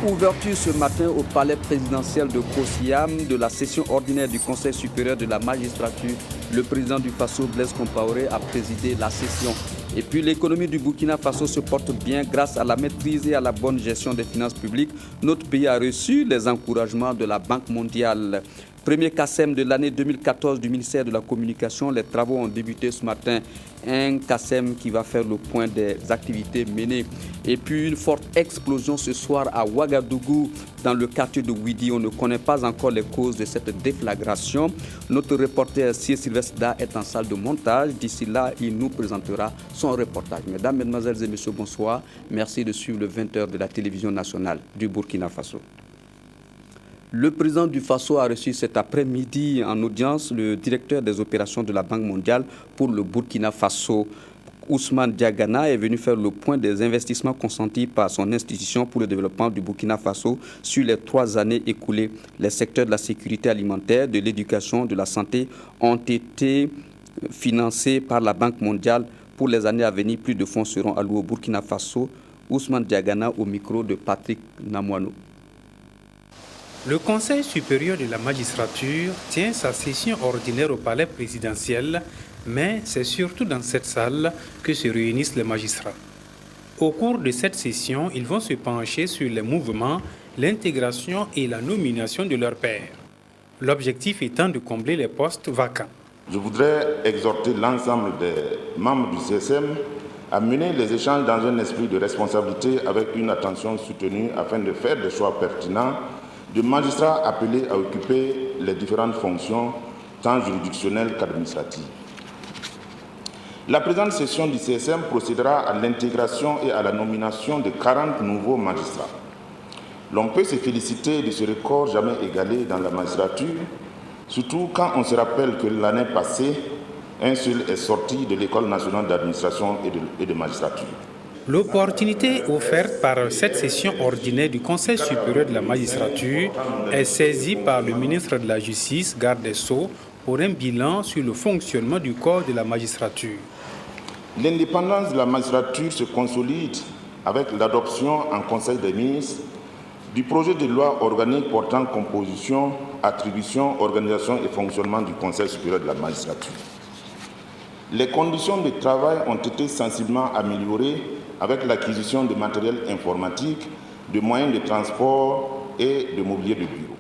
Ouverture ce matin au palais présidentiel de Kosiam de la session ordinaire du Conseil supérieur de la magistrature. Le président du Faso, Blaise Compaoré, a présidé la session. Et puis l'économie du Burkina Faso se porte bien grâce à la maîtrise et à la bonne gestion des finances publiques. Notre pays a reçu les encouragements de la Banque mondiale. Premier CACEM de l'année 2014 du ministère de la Communication. Les travaux ont débuté ce matin. Un CACEM qui va faire le point des activités menées. Et puis une forte explosion ce soir à Ouagadougou, dans le quartier de Ouidi. On ne connaît pas encore les causes de cette déflagration. Notre reporter Sylvestre Da est en salle de montage. D'ici là, il nous présentera son reportage. Mesdames, Mesdemoiselles et Messieurs, bonsoir. Merci de suivre le 20h de la télévision nationale du Burkina Faso. Le président du Faso a reçu cet après-midi en audience le directeur des opérations de la Banque mondiale pour le Burkina Faso. Ousmane Diagana est venu faire le point des investissements consentis par son institution pour le développement du Burkina Faso sur les 3 années écoulées. Les secteurs de la sécurité alimentaire, de l'éducation, de la santé ont été financés par la Banque mondiale. Pour les années à venir, plus de fonds seront alloués au Burkina Faso. Ousmane Diagana au micro de Patrick Namouano. Le Conseil supérieur de la magistrature tient sa session ordinaire au palais présidentiel, mais c'est surtout dans cette salle que se réunissent les magistrats. Au cours de cette session, ils vont se pencher sur les mouvements, l'intégration et la nomination de leurs pairs. L'objectif étant de combler les postes vacants. Je voudrais exhorter l'ensemble des membres du CSM à mener les échanges dans un esprit de responsabilité avec une attention soutenue afin de faire des choix pertinents de magistrats appelés à occuper les différentes fonctions, tant juridictionnelles qu'administratives. La présente session du CSM procédera à l'intégration et à la nomination de 40 nouveaux magistrats. L'on peut se féliciter de ce record jamais égalé dans la magistrature, surtout quand on se rappelle que l'année passée, un seul est sorti de l'École nationale d'administration et de magistrature. L'opportunité offerte par cette session ordinaire du Conseil supérieur de la magistrature est saisie par le ministre de la Justice, garde des Sceaux, pour un bilan sur le fonctionnement du corps de la magistrature. L'indépendance de la magistrature se consolide avec l'adoption en Conseil des ministres du projet de loi organique portant composition, attribution, organisation et fonctionnement du Conseil supérieur de la magistrature. Les conditions de travail ont été sensiblement améliorées avec l'acquisition de matériel informatique, de moyens de transport et de mobilier de bureau.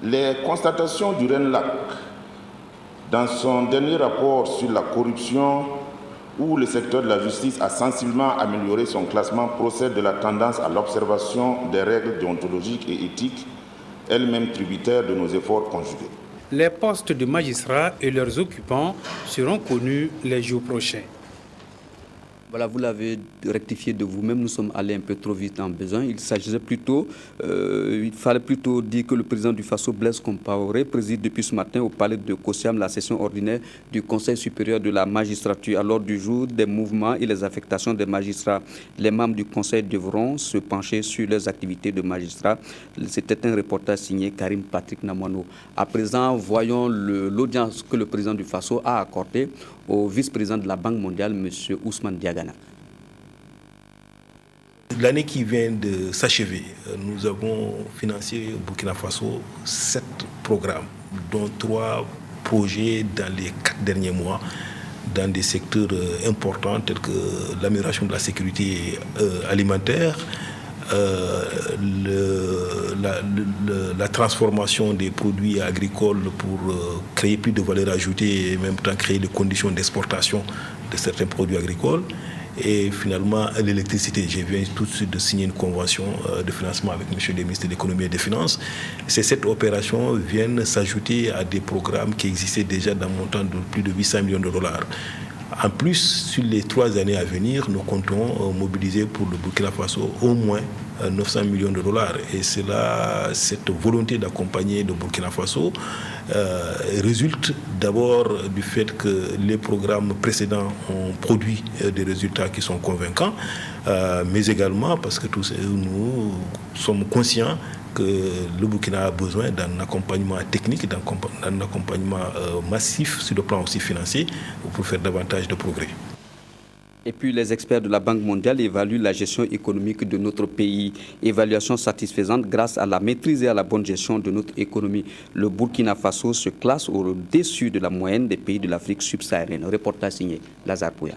Les constatations du RENLAC, dans son dernier rapport sur la corruption, où le secteur de la justice a sensiblement amélioré son classement, procède de la tendance à l'observation des règles déontologiques et éthiques, elles-mêmes tributaires de nos efforts conjugués. Les postes de magistrats et leurs occupants seront connus les jours prochains. Voilà, vous l'avez rectifié de vous-même, nous sommes allés un peu trop vite en besoin. Il fallait plutôt dire que le président du Faso, Blaise Compaoré, préside depuis ce matin au palais de Kosiam la session ordinaire du Conseil supérieur de la magistrature. À l'ordre du jour, des mouvements et les affectations des magistrats. Les membres du Conseil devront se pencher sur leurs activités de magistrats. C'était un reportage signé Karim Patrick Namouano. À présent, voyons l'audience que le président du Faso a accordée au vice-président de la Banque mondiale, M. Ousmane Diagana. L'année qui vient de s'achever, nous avons financé au Burkina Faso 7 programmes, dont 3 projets dans les 4 derniers mois, dans des secteurs importants tels que l'amélioration de la sécurité alimentaire, la transformation des produits agricoles pour créer plus de valeur ajoutée et en même temps créer des conditions d'exportation de certains produits agricoles. Et finalement, l'électricité. Je viens tout de suite de signer une convention de financement avec M. le ministre de l'économie et des finances. Cette opération vient s'ajouter à des programmes qui existaient déjà d'un montant de plus de 800 millions de dollars. En plus, sur les 3 années à venir, nous comptons mobiliser pour le Burkina Faso au moins 900 millions de dollars. Et cette volonté d'accompagner le Burkina Faso résulte d'abord du fait que les programmes précédents ont produit des résultats qui sont convaincants, mais également parce que tous nous sommes conscients que le Burkina a besoin d'un accompagnement technique, d'un accompagnement massif sur le plan aussi financier pour faire davantage de progrès. Et puis les experts de la Banque mondiale évaluent la gestion économique de notre pays. Évaluation satisfaisante grâce à la maîtrise et à la bonne gestion de notre économie. Le Burkina Faso se classe au-dessus de la moyenne des pays de l'Afrique subsaharienne. Reportage signé Lazare Pouya.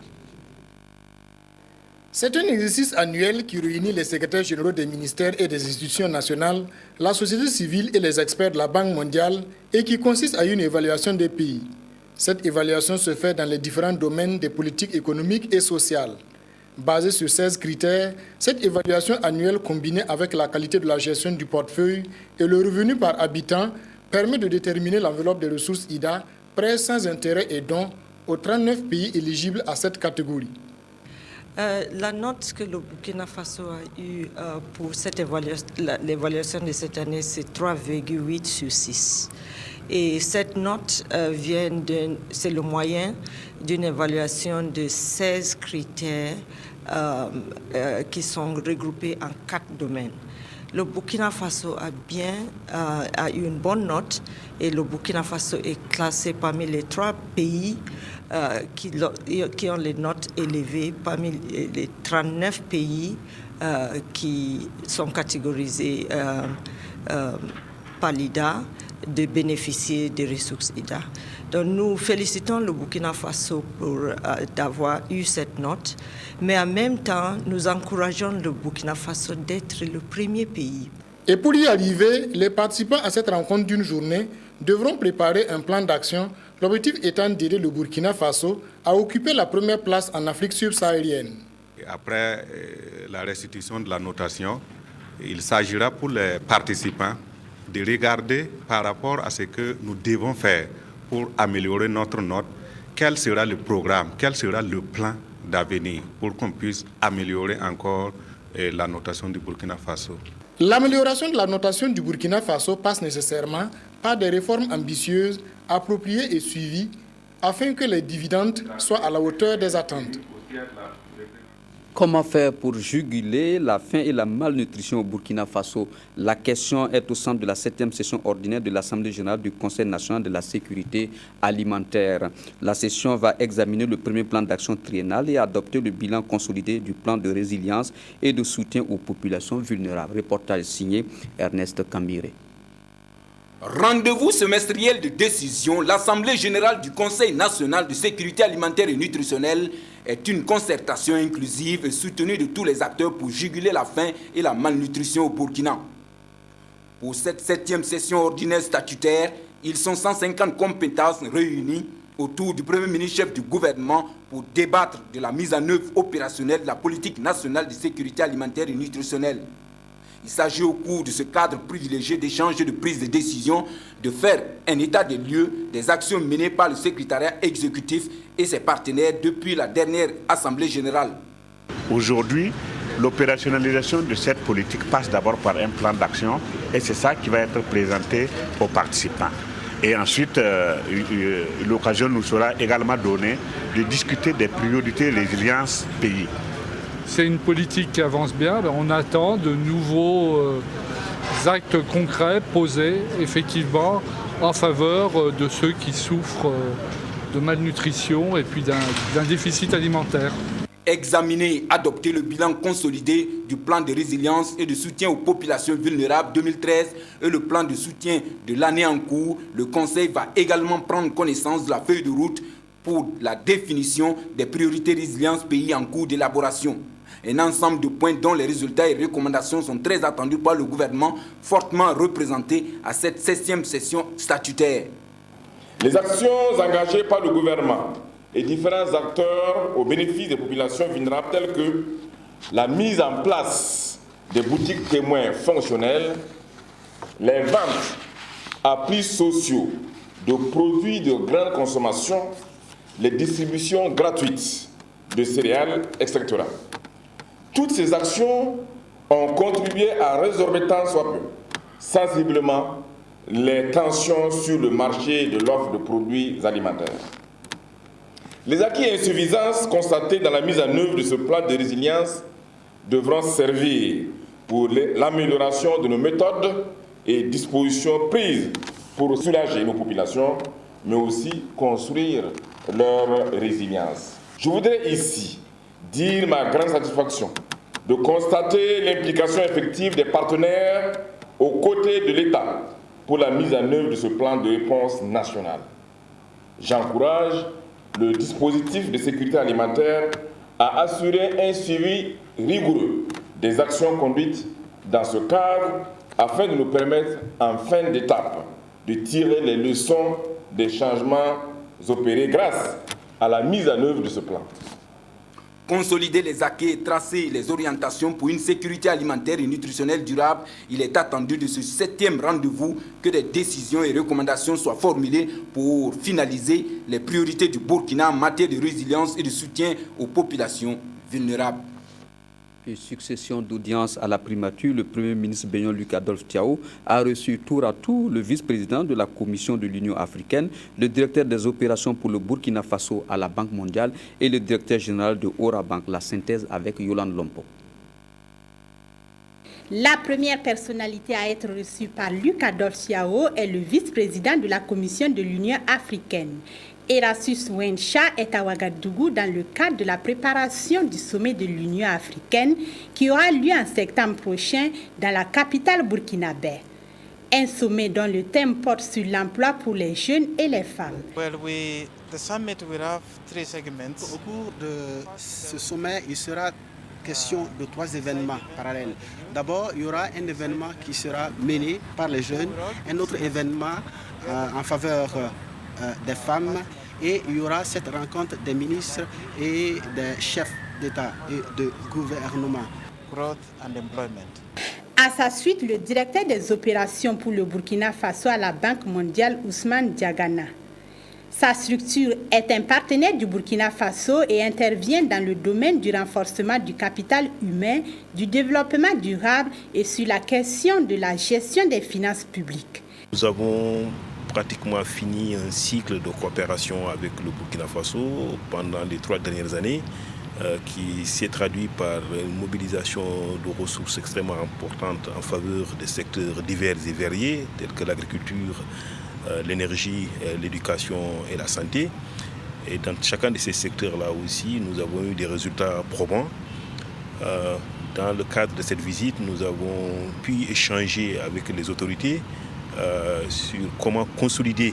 C'est un exercice annuel qui réunit les secrétaires généraux des ministères et des institutions nationales, la société civile et les experts de la Banque mondiale et qui consiste à une évaluation des pays. Cette évaluation se fait dans les différents domaines des politiques économiques et sociales. Basée sur 16 critères, cette évaluation annuelle combinée avec la qualité de la gestion du portefeuille et le revenu par habitant permet de déterminer l'enveloppe des ressources IDA, prêts sans intérêt et dons aux 39 pays éligibles à cette catégorie. La note que le Burkina Faso a eue pour l'évaluation de cette année, c'est 3,8 sur 6. Et cette note c'est le moyen d'une évaluation de 16 critères qui sont regroupés en 4 domaines. Le Burkina Faso a eu une bonne note et le Burkina Faso est classé parmi les 3 pays qui ont les notes élevées, parmi les 39 pays qui sont catégorisés par l'IDA, de bénéficier des ressources IDA. Donc nous félicitons le Burkina Faso d'avoir eu cette note, mais en même temps, nous encourageons le Burkina Faso d'être le premier pays. Et pour y arriver, les participants à cette rencontre d'une journée devront préparer un plan d'action, l'objectif étant d'aider le Burkina Faso à occuper la première place en Afrique subsaharienne. Après la restitution de la notation, il s'agira pour les participants de regarder par rapport à ce que nous devons faire pour améliorer notre note, quel sera le programme, quel sera le plan d'avenir pour qu'on puisse améliorer encore la notation du Burkina Faso. L'amélioration de la notation du Burkina Faso passe nécessairement par des réformes ambitieuses, appropriées et suivies, afin que les dividendes soient à la hauteur des attentes. Comment faire pour juguler la faim et la malnutrition au Burkina Faso? La question est au centre de la 7e session ordinaire de l'Assemblée générale du Conseil national de la sécurité alimentaire. La session va examiner le premier plan d'action triennal et adopter le bilan consolidé du plan de résilience et de soutien aux populations vulnérables. Reportage signé Ernest Cambiré. Rendez-vous semestriel de décision, l'Assemblée générale du Conseil national de sécurité alimentaire et nutritionnelle est une concertation inclusive et soutenue de tous les acteurs pour juguler la faim et la malnutrition au Burkina. Pour cette 7e session ordinaire statutaire, ils sont 150 compétences réunies autour du Premier ministre chef du gouvernement pour débattre de la mise en œuvre opérationnelle de la politique nationale de sécurité alimentaire et nutritionnelle. Il s'agit au cours de ce cadre privilégié d'échange et de prise de décision de faire un état des lieux des actions menées par le secrétariat exécutif et ses partenaires depuis la dernière Assemblée générale. Aujourd'hui, l'opérationnalisation de cette politique passe d'abord par un plan d'action et c'est ça qui va être présenté aux participants. Et ensuite, l'occasion nous sera également donnée de discuter des priorités résilience pays. C'est une politique qui avance bien. On attend de nouveaux actes concrets posés effectivement en faveur de ceux qui souffrent de malnutrition et puis d'un déficit alimentaire. Examiner et adopter le bilan consolidé du plan de résilience et de soutien aux populations vulnérables 2013 et le plan de soutien de l'année en cours, le Conseil va également prendre connaissance de la feuille de route pour la définition des priorités résilience pays en cours d'élaboration. Un ensemble de points dont les résultats et recommandations sont très attendus par le gouvernement, fortement représenté à cette 7e session statutaire. Les actions engagées par le gouvernement et différents acteurs au bénéfice des populations vulnérables telles que la mise en place des boutiques témoins fonctionnelles, les ventes à prix sociaux de produits de grande consommation, les distributions gratuites de céréales, etc. Toutes ces actions ont contribué à résorber tant soit peu sensiblement les tensions sur le marché de l'offre de produits alimentaires. Les acquis et insuffisances constatées dans la mise en œuvre de ce plan de résilience devront servir pour l'amélioration de nos méthodes et dispositions prises pour soulager nos populations, mais aussi construire leur résilience. Je voudrais ici dire ma grande satisfaction de constater l'implication effective des partenaires aux côtés de l'État pour la mise en œuvre de ce plan de réponse national. J'encourage le dispositif de sécurité alimentaire à assurer un suivi rigoureux des actions conduites dans ce cadre afin de nous permettre, en fin d'étape, de tirer les leçons des changements opérés grâce à la mise en œuvre de ce plan. Consolider les acquis et tracer les orientations pour une sécurité alimentaire et nutritionnelle durable, il est attendu de ce 7e rendez-vous que des décisions et recommandations soient formulées pour finaliser les priorités du Burkina en matière de résilience et de soutien aux populations vulnérables. Une succession d'audiences à la primature, le Premier ministre Bénion Luc Adolphe Thiaw a reçu tour à tour le vice-président de la Commission de l'Union africaine, le directeur des opérations pour le Burkina Faso à la Banque mondiale et le directeur général de Orabank. La synthèse avec Yolande Lompo. La première personnalité à être reçue par Luc Adolphe Thiaw est le vice-président de la Commission de l'Union africaine. Erastus Wencha est à Ouagadougou dans le cadre de la préparation du sommet de l'Union africaine qui aura lieu en septembre prochain dans la capitale burkinabé. Un sommet dont le thème porte sur l'emploi pour les jeunes et les femmes. The summit will have 3 segments. Au cours de ce sommet, il sera question de 3 événements parallèles. D'abord, il y aura un événement qui sera mené par les jeunes, un autre événement en faveur des femmes, et il y aura cette rencontre des ministres et des chefs d'État et de gouvernement. Growth and employment. À sa suite, le directeur des opérations pour le Burkina Faso à la Banque mondiale, Ousmane Diagana. Sa structure est un partenaire du Burkina Faso et intervient dans le domaine du renforcement du capital humain, du développement durable et sur la question de la gestion des finances publiques. Nous avons pratiquement fini un cycle de coopération avec le Burkina Faso pendant les 3 dernières années qui s'est traduit par une mobilisation de ressources extrêmement importantes en faveur des secteurs divers et variés tels que l'agriculture, l'énergie, l'éducation et la santé. Et dans chacun de ces secteurs-là aussi, nous avons eu des résultats probants. Dans le cadre de cette visite, nous avons pu échanger avec les autorités sur comment consolider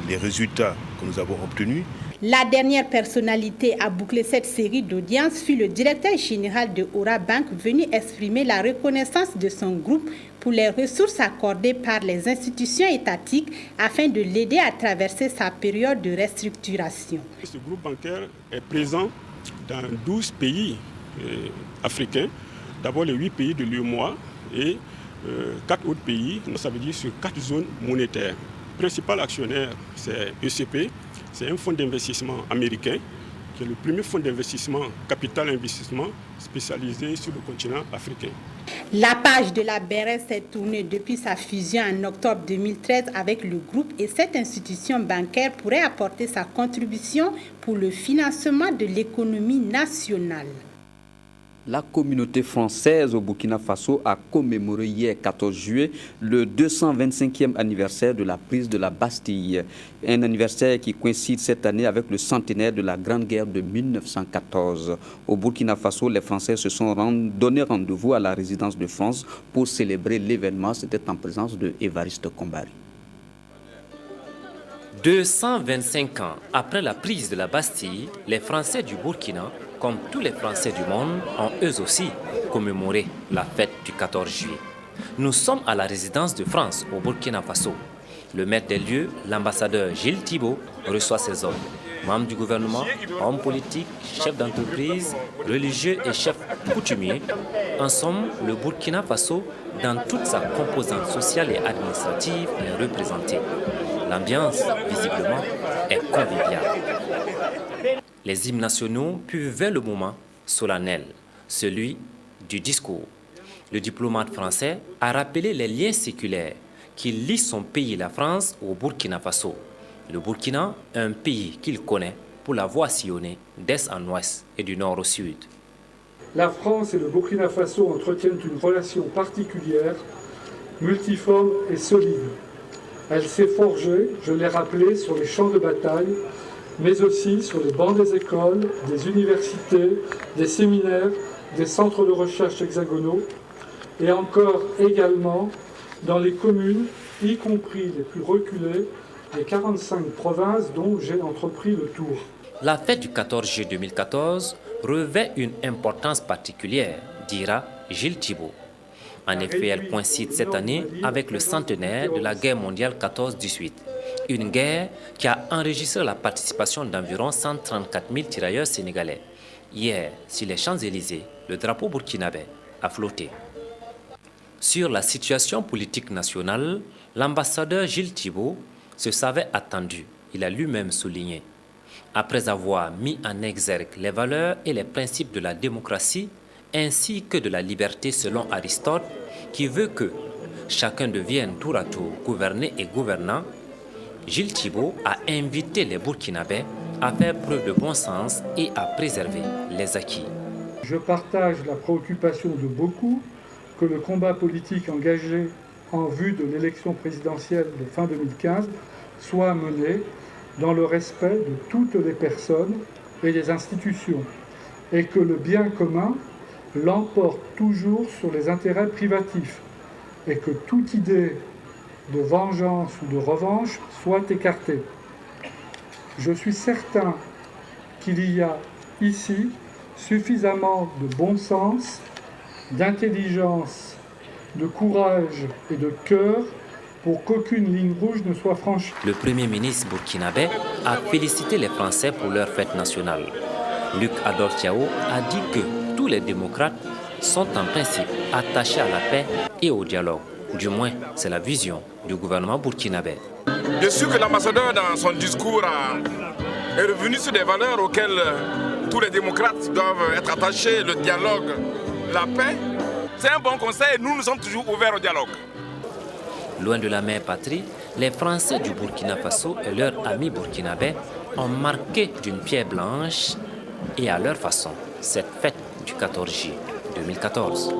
les résultats que nous avons obtenus. La dernière personnalité à boucler cette série d'audiences fut le directeur général de Orabank, venu exprimer la reconnaissance de son groupe pour les ressources accordées par les institutions étatiques afin de l'aider à traverser sa période de restructuration. Ce groupe bancaire est présent dans 12 pays africains, d'abord les 8 pays de l'UEMOA et 4 autres pays, ça veut dire sur 4 zones monétaires. Le principal actionnaire, c'est ECP, c'est un fonds d'investissement américain, qui est le premier fonds d'investissement, capital investissement, spécialisé sur le continent africain. La page de la BRS s'est tournée depuis sa fusion en octobre 2013 avec le groupe et cette institution bancaire pourrait apporter sa contribution pour le financement de l'économie nationale. La communauté française au Burkina Faso a commémoré hier 14 juillet le 225e anniversaire de la prise de la Bastille. Un anniversaire qui coïncide cette année avec le centenaire de la Grande Guerre de 1914. Au Burkina Faso, les Français se sont donné rendez-vous à la résidence de France pour célébrer l'événement. C'était en présence de Évariste Combari. 225 ans après la prise de la Bastille, les Français du Burkina, comme tous les Français du monde, ont eux aussi commémoré la fête du 14 juillet. Nous sommes à la résidence de France au Burkina Faso. Le maître des lieux, l'ambassadeur Gilles Thibault, reçoit ses hommes. Membres du gouvernement, hommes politiques, chefs d'entreprise, religieux et chefs coutumiers. En somme, le Burkina Faso, dans toute sa composante sociale et administrative, est représenté. L'ambiance, visiblement, est conviviale. Les hymnes nationaux puvaient le moment solennel, celui du discours. Le diplomate français a rappelé les liens séculaires qui lient son pays, la France, au Burkina Faso. Le Burkina, un pays qu'il connaît pour l'avoir sillonné d'est en ouest et du nord au sud. La France et le Burkina Faso entretiennent une relation particulière, multiforme et solide. Elle s'est forgée, je l'ai rappelé, sur les champs de bataille, mais aussi sur les bancs des écoles, des universités, des séminaires, des centres de recherche hexagonaux, et encore également dans les communes, y compris les plus reculées, des 45 provinces dont j'ai entrepris le tour. La fête du 14 juillet 2014 revêt une importance particulière, dira Gilles Thibault. En effet, elle coïncide cette année avec le centenaire de la guerre mondiale 14-18. Une guerre qui a enregistré la participation d'environ 134 000 tirailleurs sénégalais. Hier, sur les Champs-Élysées, le drapeau burkinabé a flotté. Sur la situation politique nationale, l'ambassadeur Gilles Thibault se savait attendu. Il a lui-même souligné. Après avoir mis en exergue les valeurs et les principes de la démocratie, ainsi que de la liberté selon Aristote, qui veut que chacun devienne tour à tour gouverné et gouvernant, Gilles Thibault a invité les Burkinabés à faire preuve de bon sens et à préserver les acquis. Je partage la préoccupation de beaucoup que le combat politique engagé en vue de l'élection présidentielle de fin 2015 soit mené dans le respect de toutes les personnes et des institutions, et que le bien commun l'emporte toujours sur les intérêts privatifs, et que toute idée de vengeance ou de revanche soit écartée. Je suis certain qu'il y a ici suffisamment de bon sens, d'intelligence, de courage et de cœur pour qu'aucune ligne rouge ne soit franchie. Le Premier ministre burkinabé a félicité les Français pour leur fête nationale. Luc Adolphe a dit que tous les démocrates sont en principe attachés à la paix et au dialogue. Du moins, c'est la vision du gouvernement burkinabé. Bien sûr que l'ambassadeur, dans son discours, est revenu sur des valeurs auxquelles tous les démocrates doivent être attachés, le dialogue, la paix. C'est un bon conseil et nous sommes toujours ouverts au dialogue. Loin de la mère patrie, les Français du Burkina Faso et leurs amis burkinabés ont marqué d'une pierre blanche et à leur façon cette fête du 14 juillet 2014.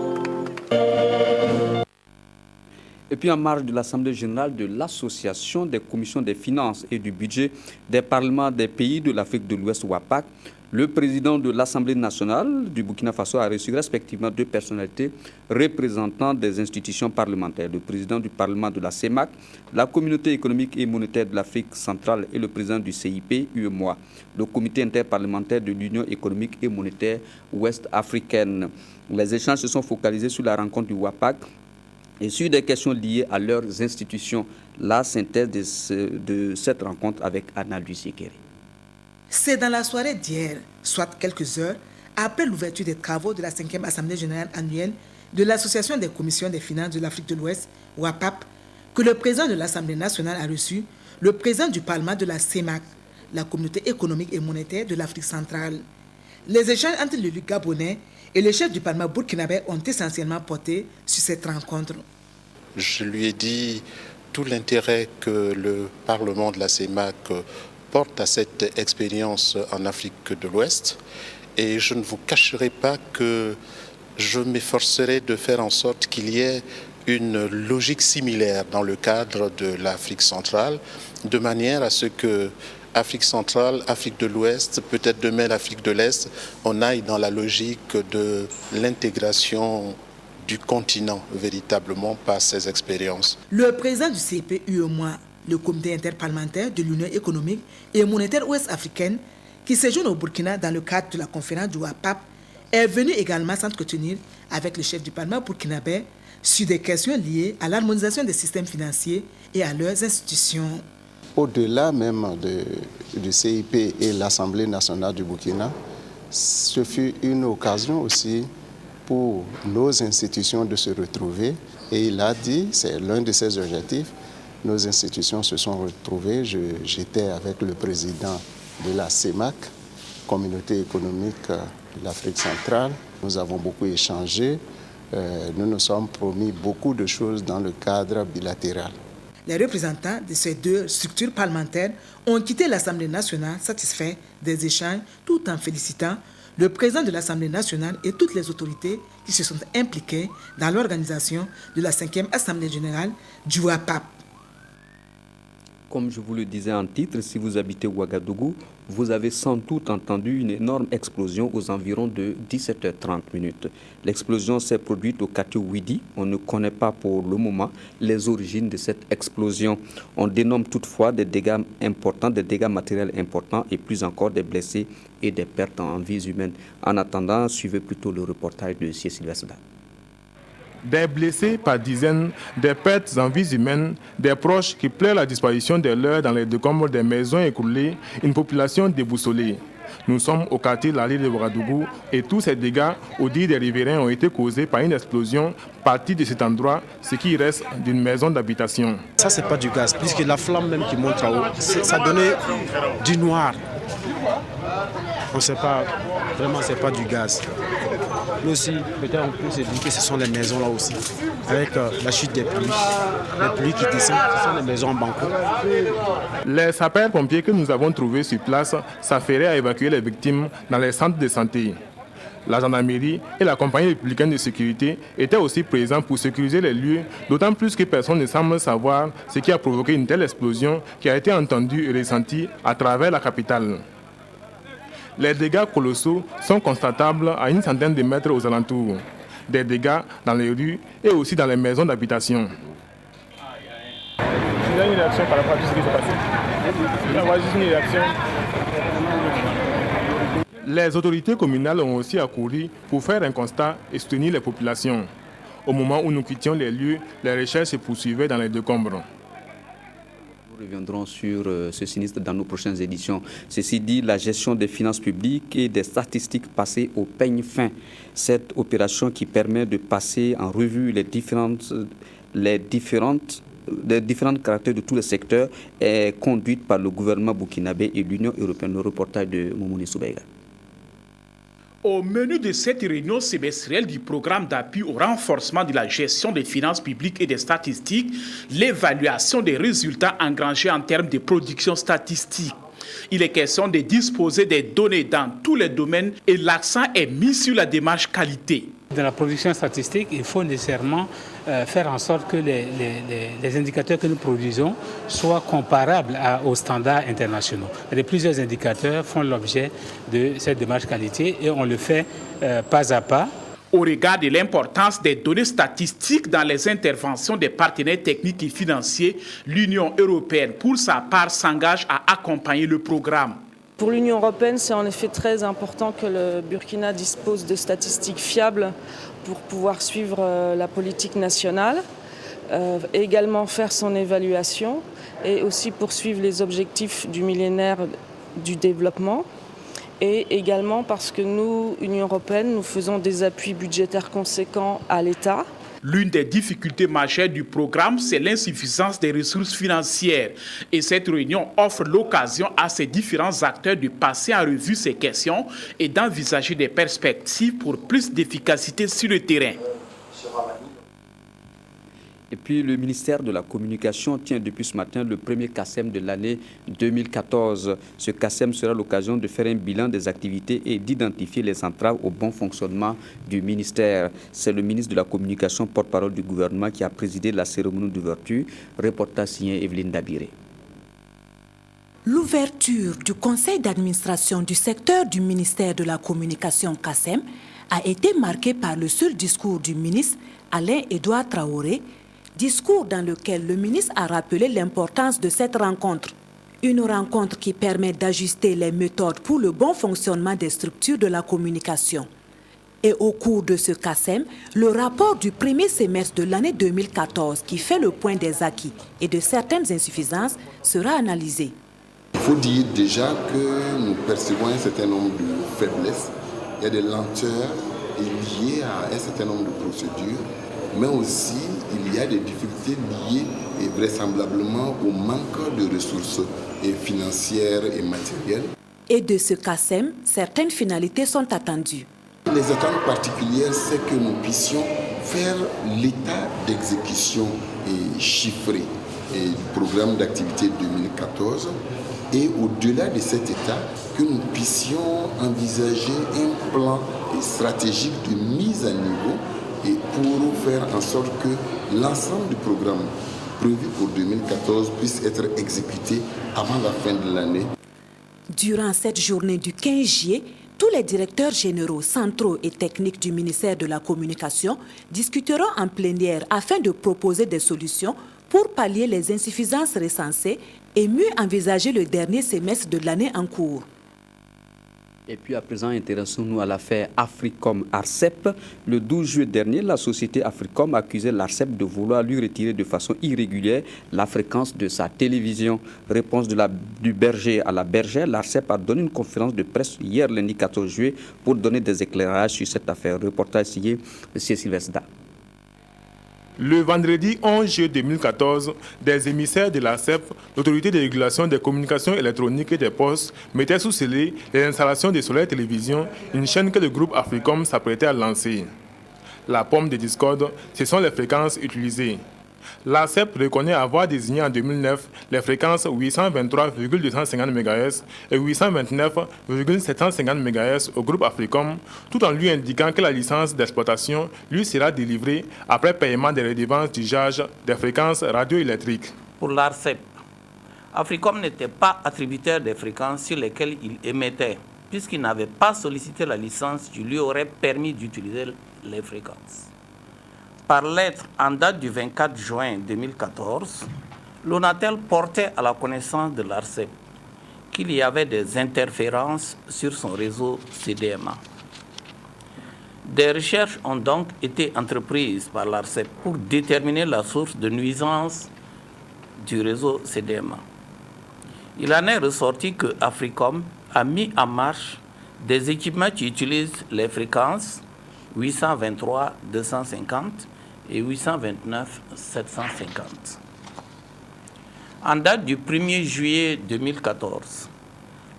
Et puis en marge de l'Assemblée générale de l'Association des commissions des finances et du budget des parlements des pays de l'Afrique de l'Ouest, WAPAC, le président de l'Assemblée nationale du Burkina Faso a reçu respectivement deux personnalités représentant des institutions parlementaires, le président du Parlement de la CEMAC, la Communauté économique et monétaire de l'Afrique centrale et le président du CIP, UEMOA, le Comité interparlementaire de l'Union économique et monétaire ouest-africaine. Les échanges se sont focalisés sur la rencontre du WAPAC et sur des questions liées à leurs institutions. La synthèse de cette rencontre avec Anna Lucie-Kéré. C'est dans la soirée d'hier, soit quelques heures après l'ouverture des travaux de la 5e Assemblée générale annuelle de l'Association des commissions des finances de l'Afrique de l'Ouest, WAPAP, que le président de l'Assemblée nationale a reçu le président du Parlement de la CEMAC, la Communauté économique et monétaire de l'Afrique centrale. Les échanges entre l'élu gabonais et le chef du Parlement burkinabé ont essentiellement porté sur cette rencontre. Je lui ai dit tout l'intérêt que le Parlement de la CEMAC porte à cette expérience en Afrique de l'Ouest et je ne vous cacherai pas que je m'efforcerai de faire en sorte qu'il y ait une logique similaire dans le cadre de l'Afrique centrale, de manière à ce que Afrique centrale, Afrique de l'Ouest, peut-être demain l'Afrique de l'Est, on aille dans la logique de l'intégration du continent véritablement par ces expériences. Le président du CIP UEMOA, le comité interparlementaire de l'Union économique et monétaire ouest-africaine, qui séjourne au Burkina dans le cadre de la conférence du WAPAP, est venu également s'entretenir avec le chef du Parlement burkinabé sur des questions liées à l'harmonisation des systèmes financiers et à leurs institutions. Au-delà même du CIP et l'Assemblée nationale du Burkina, ce fut une occasion aussi pour nos institutions de se retrouver. Et il a dit, c'est l'un de ses objectifs, nos institutions se sont retrouvées. J'étais avec le président de la CEMAC, Communauté économique de l'Afrique centrale. Nous avons beaucoup échangé. Nous nous sommes promis beaucoup de choses dans le cadre bilatéral. Les représentants de ces deux structures parlementaires ont quitté l'Assemblée nationale satisfaits des échanges tout en félicitant le président de l'Assemblée nationale et toutes les autorités qui se sont impliquées dans l'organisation de la 5e Assemblée générale du WAPAP. Comme je vous le disais en titre, si vous habitez Ouagadougou, vous avez sans doute entendu une énorme explosion aux environs de 17h30. L'explosion s'est produite au quartier Ouidi. On ne connaît pas pour le moment les origines de cette explosion. On dénomme toutefois des dégâts importants, des dégâts matériels importants et plus encore des blessés et des pertes en vies humaines. En attendant, suivez plutôt le reportage de Cécile Souda. Des blessés par dizaines, des pertes en vies humaines, des proches qui pleurent la disparition de leurs dans les décombres des maisons écroulées, une population déboussolée. Nous sommes au quartier de la Lille de Ouagadougou et tous ces dégâts, au dire des riverains, ont été causés par une explosion partie de cet endroit, ce qui reste d'une maison d'habitation. Ça, c'est pas du gaz, puisque la flamme même qui monte en haut, ça donnait du noir. On ne sait pas, vraiment, c'est pas du gaz. Mais aussi, peut-être on peut se dire que ce sont les maisons là aussi, avec la chute des pluies qui descendent, ce sont les maisons en banco. Les sapeurs-pompiers que nous avons trouvés sur place s'affairaient à évacuer les victimes dans les centres de santé. La gendarmerie et la compagnie républicaine de sécurité étaient aussi présents pour sécuriser les lieux, d'autant plus que personne ne semble savoir ce qui a provoqué une telle explosion qui a été entendue et ressentie à travers la capitale. Les dégâts colossaux sont constatables à une centaine de mètres aux alentours. Des dégâts dans les rues et aussi dans les maisons d'habitation. Il y a une réaction par rapport à tout ce qui s'est passé. Il y a juste une réaction. Les autorités communales ont aussi accouru pour faire un constat et soutenir les populations. Au moment où nous quittions les lieux, les recherches se poursuivaient dans les décombres. Nous reviendrons sur ce sinistre dans nos prochaines éditions. Ceci dit, la gestion des finances publiques et des statistiques passées au peigne fin. Cette opération qui permet de passer en revue les différentes caractères de tous les secteurs est conduite par le gouvernement burkinabé et l'Union européenne. Le reportage de Moumouni Soubeiga. Au menu de cette réunion semestrielle du programme d'appui au renforcement de la gestion des finances publiques et des statistiques, l'évaluation des résultats engrangés en termes de production statistique. Il est question de disposer des données dans tous les domaines et l'accent est mis sur la démarche qualité. Dans la production statistique, il faut nécessairement faire en sorte que les indicateurs que nous produisons soient comparables aux standards internationaux. Plusieurs indicateurs font l'objet de cette démarche qualité et on le fait pas à pas. Au regard de l'importance des données statistiques dans les interventions des partenaires techniques et financiers, l'Union européenne, pour sa part, s'engage à accompagner le programme. Pour l'Union européenne, c'est en effet très important que le Burkina dispose de statistiques fiables pour pouvoir suivre la politique nationale, également faire son évaluation et aussi poursuivre les objectifs du millénaire du développement. Et également parce que nous, Union européenne, nous faisons des appuis budgétaires conséquents à l'État. L'une des difficultés majeures du programme, c'est l'insuffisance des ressources financières. Et cette réunion offre l'occasion à ces différents acteurs de passer en revue ces questions et d'envisager des perspectives pour plus d'efficacité sur le terrain. Et puis le ministère de la Communication tient depuis ce matin le premier CACEM de l'année 2014. Ce CACEM sera l'occasion de faire un bilan des activités et d'identifier les entraves au bon fonctionnement du ministère. C'est le ministre de la Communication, porte-parole du gouvernement, qui a présidé la cérémonie d'ouverture. Reportage signé Evelyne Dabiré. L'ouverture du conseil d'administration du secteur du ministère de la Communication CACEM a été marquée par le seul discours du ministre Alain-Édouard Traoré, discours dans lequel le ministre a rappelé l'importance de cette rencontre. Une rencontre qui permet d'ajuster les méthodes pour le bon fonctionnement des structures de la communication. Et au cours de ce CACEM, le rapport du premier semestre de l'année 2014 qui fait le point des acquis et de certaines insuffisances sera analysé. Il faut dire déjà que nous percevons un certain nombre de faiblesses. Il y a des lenteurs liées à un certain nombre de procédures, mais aussi il y a des difficultés liées et vraisemblablement au manque de ressources financières et matérielles. Et de ce CACEM, certaines finalités sont attendues. Les attentes particulières, c'est que nous puissions faire l'état d'exécution chiffré du programme d'activité 2014 et au-delà de cet état, que nous puissions envisager un plan stratégique de mise à niveau et pour faire en sorte que l'ensemble du programme prévu pour 2014 puisse être exécuté avant la fin de l'année. Durant cette journée du 15 juillet, tous les directeurs généraux, centraux et techniques du ministère de la Communication discuteront en plénière afin de proposer des solutions pour pallier les insuffisances recensées et mieux envisager le dernier semestre de l'année en cours. Et puis à présent, intéressons-nous à l'affaire Africom-Arcep. Le 12 juillet dernier, la société Africom accusait l'Arcep de vouloir lui retirer de façon irrégulière la fréquence de sa télévision. Réponse du berger à la bergère, l'Arcep a donné une conférence de presse hier lundi 14 juillet pour donner des éclairages sur cette affaire. Reportage signé M. Sylvestre. Le vendredi 11 juillet 2014, des émissaires de l'ARCEP, l'autorité de régulation des communications électroniques et des postes, mettaient sous scellé les installations de Soleil Télévision, une chaîne que le groupe Africom s'apprêtait à lancer. La pomme de discorde, ce sont les fréquences utilisées. L'ARCEP reconnaît avoir désigné en 2009 les fréquences 823,250 MHz et 829,750 MHz au groupe Africom, tout en lui indiquant que la licence d'exploitation lui sera délivrée après paiement des redevances d'usage des fréquences radioélectriques. Pour l'ARCEP, Africom n'était pas attributaire des fréquences sur lesquelles il émettait, puisqu'il n'avait pas sollicité la licence qui lui aurait permis d'utiliser les fréquences. Par lettre en date du 24 juin 2014, l'ONATEL portait à la connaissance de l'ARCEP qu'il y avait des interférences sur son réseau CDMA. Des recherches ont donc été entreprises par l'ARCEP pour déterminer la source de nuisance du réseau CDMA. Il en est ressorti que Africom a mis en marche des équipements qui utilisent les fréquences 823-250 et 829-750. En date du 1er juillet 2014,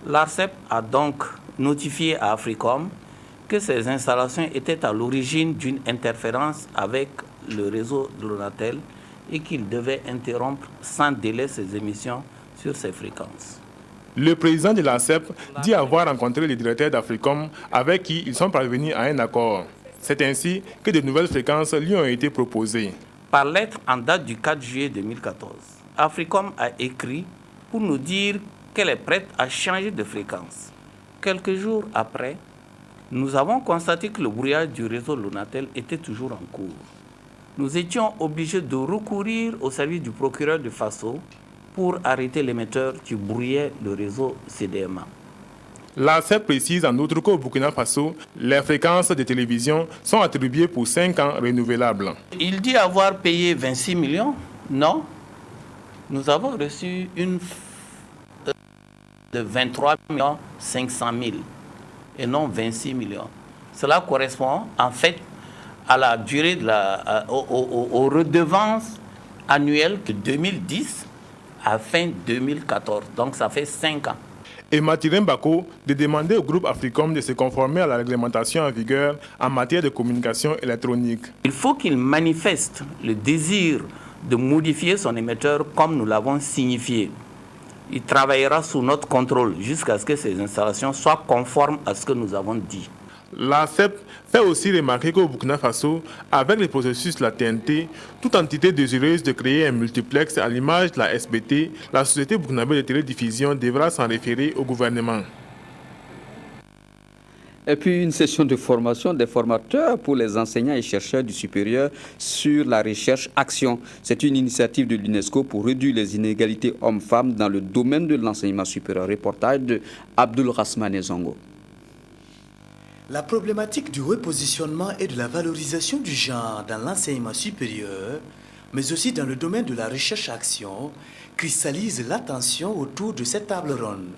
l'ARCEP a donc notifié à Africom que ces installations étaient à l'origine d'une interférence avec le réseau de l'ONATEL et qu'il devait interrompre sans délai ses émissions sur ces fréquences. Le président de l'ARCEP dit avoir rencontré les directeurs d'Africom avec qui ils sont parvenus à un accord. C'est ainsi que de nouvelles fréquences lui ont été proposées. Par lettre en date du 4 juillet 2014, Africom a écrit pour nous dire qu'elle est prête à changer de fréquence. Quelques jours après, nous avons constaté que le brouillage du réseau Lonatel était toujours en cours. Nous étions obligés de recourir au service du procureur de Faso pour arrêter l'émetteur qui brouillait le réseau CDMA. L'ARCEP précise en outre qu'au Burkina Faso, les fréquences de télévision sont attribuées pour 5 ans renouvelables. Il dit avoir payé 26 millions. Non. Nous avons reçu une de 23 500 000 et non 26 millions. Cela correspond en fait à la durée aux redevances annuelles de 2010 à fin 2014. Donc ça fait 5 ans. Et Mathieu Mbako de demander au groupe Africom de se conformer à la réglementation en vigueur en matière de communication électronique. Il faut qu'il manifeste le désir de modifier son émetteur comme nous l'avons signifié. Il travaillera sous notre contrôle jusqu'à ce que ces installations soient conformes à ce que nous avons dit. L'ARCEP fait aussi remarquer qu'au Burkina Faso, avec le processus de la TNT, toute entité désireuse de créer un multiplex à l'image de la SBT, la Société burkinabé de télédiffusion devra s'en référer au gouvernement. Et puis une session de formation des formateurs pour les enseignants et chercheurs du supérieur sur la recherche action. C'est une initiative de l'UNESCO pour réduire les inégalités hommes-femmes dans le domaine de l'enseignement supérieur. Reportage de Abdul Rasmane Zongo. La problématique du repositionnement et de la valorisation du genre dans l'enseignement supérieur, mais aussi dans le domaine de la recherche-action, cristallise l'attention autour de cette table ronde.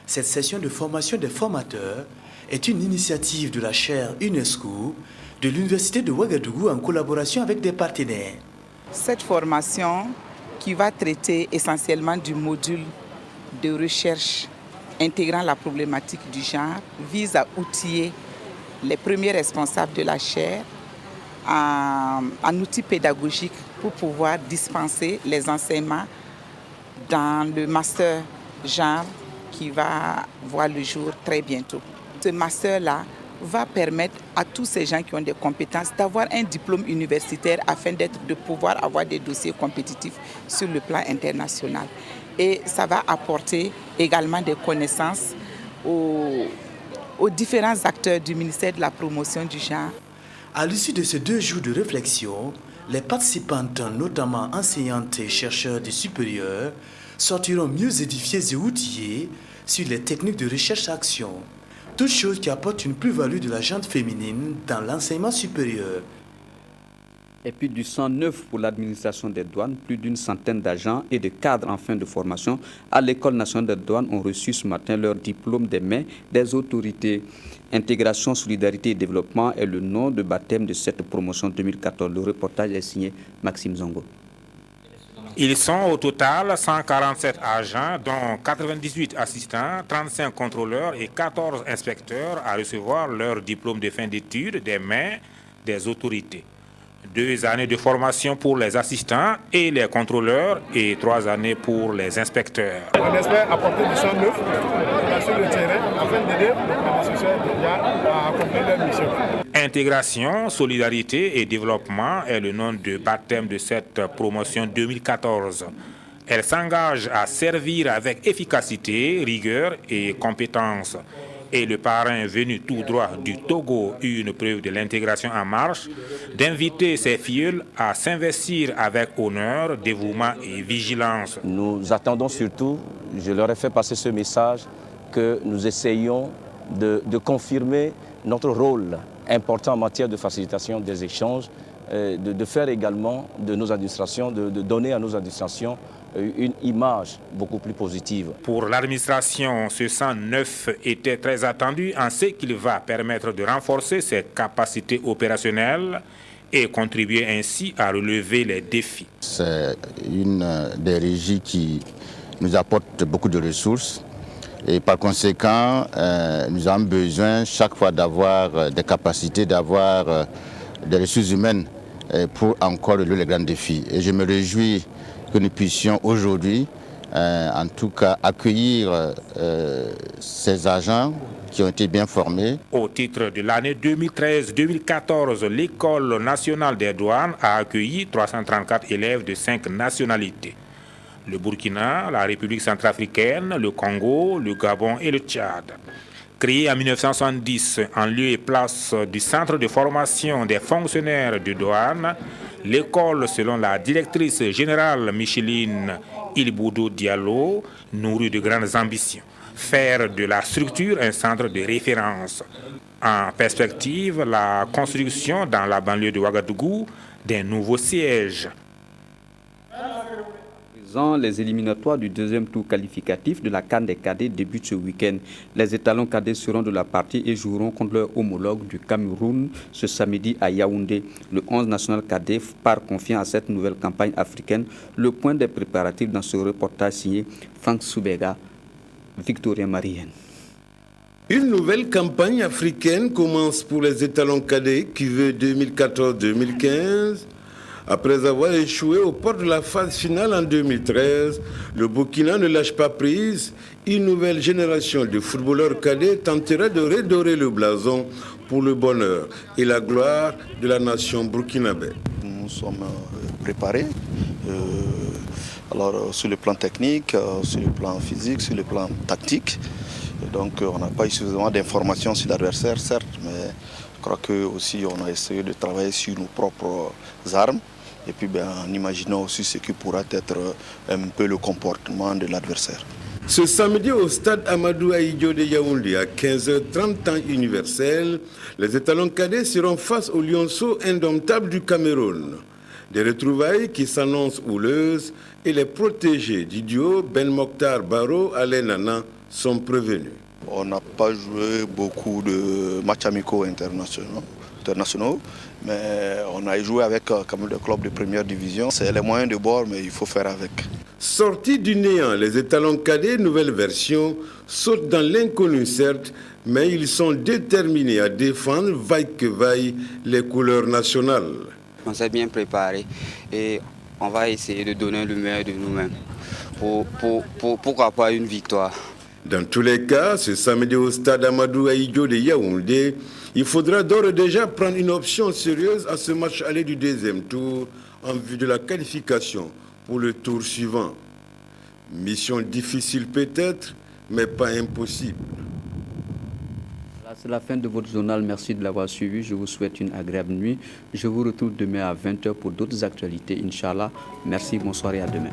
Cette session de formation des formateurs est une initiative de la chaire UNESCO de l'Université de Ouagadougou en collaboration avec des partenaires. Cette formation, qui va traiter essentiellement du module de recherche intégrant la problématique du genre, vise à outiller les premiers responsables de la chaire en outils pédagogiques pour pouvoir dispenser les enseignements dans le master genre qui va voir le jour très bientôt. Ce master-là va permettre à tous ces gens qui ont des compétences d'avoir un diplôme universitaire afin de pouvoir avoir des dossiers compétitifs sur le plan international. Et ça va apporter également des connaissances aux différents acteurs du ministère de la promotion du genre. À l'issue de ces 2 jours de réflexion, les participantes, notamment enseignantes et chercheurs du supérieur, sortiront mieux édifiés et outillés sur les techniques de recherche-action. Toute chose qui apporte une plus-value de la gente féminine dans l'enseignement supérieur. Et puis du sang neuf pour l'administration des douanes, plus d'une centaine d'agents et de cadres en fin de formation à l'École nationale des douanes ont reçu ce matin leur diplôme des mains des autorités. Intégration, solidarité et développement est le nom de baptême de cette promotion 2014. Le reportage est signé Maxime Zongo. Ils sont au total 147 agents, dont 98 assistants, 35 contrôleurs et 14 inspecteurs à recevoir leur diplôme de fin d'études des mains des autorités. 2 années de formation pour les assistants et les contrôleurs et 3 années pour les inspecteurs. On espère apporter du sang neuf sur le terrain afin d'aider les prédécesseurs à accomplir leur mission. Intégration, solidarité et développement est le nom de baptême de cette promotion 2014. Elle s'engage à servir avec efficacité, rigueur et compétence. Et le parrain venu tout droit du Togo, une preuve de l'intégration en marche, d'inviter ses filleuls à s'investir avec honneur, dévouement et vigilance. Nous attendons surtout, je leur ai fait passer ce message, que nous essayons de confirmer notre rôle important en matière de facilitation des échanges, de faire également de nos administrations, de donner à nos administrations une image beaucoup plus positive. Pour l'administration, ce 109 était très attendu en ce qu'il va permettre de renforcer ses capacités opérationnelles et contribuer ainsi à relever les défis. C'est une des régies qui nous apporte beaucoup de ressources et par conséquent, nous avons besoin chaque fois d'avoir des capacités, d'avoir des ressources humaines pour encore relever les grands défis. Et je me réjouis que nous puissions aujourd'hui, en tout cas, accueillir ces agents qui ont été bien formés. Au titre de l'année 2013-2014, l'École nationale des douanes a accueilli 334 élèves de 5 nationalités. Le Burkina, la République centrafricaine, le Congo, le Gabon et le Tchad. Créée en 1970 en lieu et place du Centre de formation des fonctionnaires de douane, l'école, selon la directrice générale Micheline Ilboudou Diallo, nourrit de grandes ambitions. Faire de la structure un centre de référence. En perspective, la construction dans la banlieue de Ouagadougou d'un nouveau siège. Les éliminatoires du 2e tour qualificatif de la CAN des cadets débutent ce week-end. Les étalons cadets seront de la partie et joueront contre leur homologue du Cameroun ce samedi à Yaoundé. Le 11 national cadet part confiant à cette nouvelle campagne africaine. Le point des préparatifs dans ce reportage signé Franck Soubega, Victorien Marienne. Une nouvelle campagne africaine commence pour les étalons cadets qui veut 2014-2015. Après avoir échoué aux portes de la phase finale en 2013, le Burkina ne lâche pas prise. Une nouvelle génération de footballeurs cadets tentera de redorer le blason pour le bonheur et la gloire de la nation burkinabé. Nous sommes préparés, alors sur le plan technique, sur le plan physique, sur le plan tactique. Donc on n'a pas eu suffisamment d'informations sur l'adversaire, certes, mais je crois que aussi on a essayé de travailler sur nos propres armes. Et puis en imaginant aussi ce qui pourra être un peu le comportement de l'adversaire. Ce samedi au stade Amadou Ahidjo de Yaoundé à 15h30 temps universel, les étalons cadets seront face aux lionceaux indomptables du Cameroun. Des retrouvailles qui s'annoncent houleuses et les protégés du duo Ben Mokhtar Baro Alain Nana sont prévenus. On n'a pas joué beaucoup de matchs amicaux internationaux, mais on a joué avec quand même des clubs de première division. C'est les moyens de bord, mais il faut faire avec. Sortis du néant, les étalons cadets, nouvelle version, sautent dans l'inconnu certes, mais ils sont déterminés à défendre, vaille que vaille, les couleurs nationales. On s'est bien préparé et on va essayer de donner le meilleur de nous-mêmes. Pourquoi pas une victoire? Dans tous les cas, ce samedi au stade Amadou Ahidjo de Yaoundé, il faudra d'ores et déjà prendre une option sérieuse à ce match aller du deuxième tour en vue de la qualification pour le tour suivant. Mission difficile peut-être, mais pas impossible. C'est la fin de votre journal. Merci de l'avoir suivi. Je vous souhaite une agréable nuit. Je vous retrouve demain à 20h pour d'autres actualités, Inch'Allah. Merci, bonsoir et à demain.